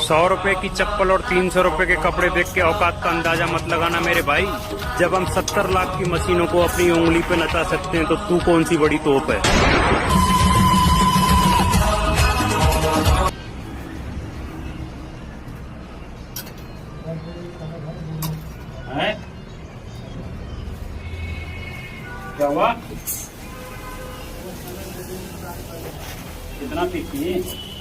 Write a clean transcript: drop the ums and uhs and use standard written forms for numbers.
100 रुपए की चप्पल और 300 रुपए के कपड़े देख के औकात का अंदाजा मत लगाना मेरे भाई। जब हम 70 लाख की मशीनों को अपनी उंगली पे नचा सकते हैं तो तू कौन सी बड़ी तोप है। क्या हुआ? कितना पीती?